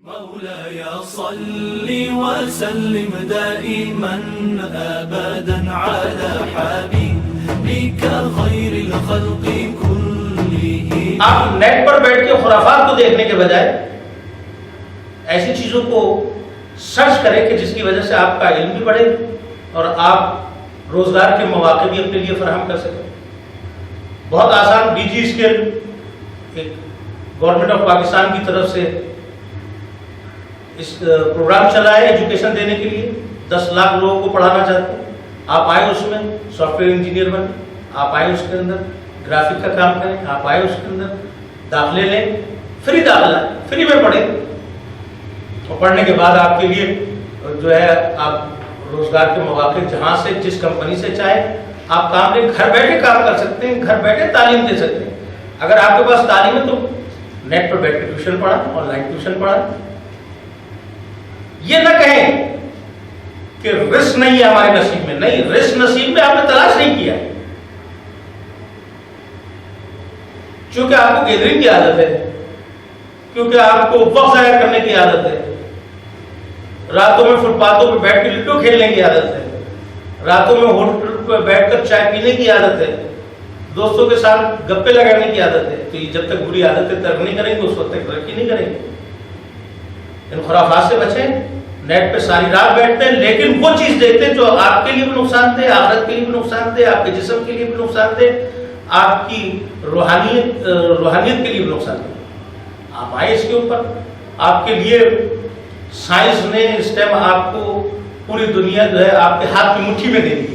مولاي صل وسلم دائما ابدا على حبيبك خير الخلق كلهم. آپ نیٹ پر بیٹھ کے خرافات کو دیکھنے کے بجائے ایسی چیزوں کو سرچ کریں کہ جس کی وجہ سے آپ کا علم بھی بڑھے اور آپ روزگار کے مواقع بھی اپنے لیے فراہم کر سکیں. بہت آسان ڈیجی اسکل ایک گورنمنٹ آف پاکستان کی طرف سے اس پروگرام چلا ہے ایجوکیشن دینے کے لیے. 10 لاکھ لوگوں کو پڑھانا چاہتے ہیں. آپ آئے اس میں سافٹ ویئر انجینئر بنے, آپ آئے اس کے اندر گرافک کا کام کریں, آپ آئے اس کے اندر داخلے لیں, فری داخلہ, فری میں پڑھیں, اور پڑھنے کے بعد آپ کے لیے جو ہے آپ روزگار کے مواقع جہاں سے جس کمپنی سے چاہے آپ کام لیں, گھر بیٹھے کام کر سکتے ہیں, گھر بیٹھے تعلیم دے سکتے ہیں. اگر آپ کے پاس تعلیم ہے تو نیٹ پر بیٹھ کے ٹیوشن پڑھائیں, آن لائن ٹیوشن پڑھائیں. یہ نہ کہیں کہ رزق نہیں ہے ہمارے نصیب میں. نہیں, رزق نصیب میں آپ نے تلاش نہیں کیا, چونکہ آپ کو گیدرنگ کی عادت ہے, کیونکہ آپ کو وقت ضائع کرنے کی عادت ہے, راتوں میں فٹ پاتھوں پہ بیٹھ کے لٹو کھیلنے کی عادت ہے, راتوں میں ہوٹل پہ بیٹھ کر چائے پینے کی عادت ہے, دوستوں کے ساتھ گپے لگانے کی عادت ہے. تو یہ جب تک بری عادتیں ترک نہیں کریں گے اس وقت تک ترقی نہیں کریں گے. ان خرافات سے بچیں. نیٹ پہ ساری رات بیٹھتے ہیں لیکن وہ چیز دیکھتے ہیں جو آپ کے لیے بھی نقصان دہ, آخرت کے لیے بھی نقصان دہ, آپ کے جسم کے لیے بھی نقصان دہ, آپ کی روحانیت کے لیے بھی نقصان دہ. آپ آئے اس کے اوپر, آپ کے لیے سائنس نے اس ٹائم آپ کو پوری دنیا جو ہے آپ کے ہاتھ کی مٹھی میں دے دی.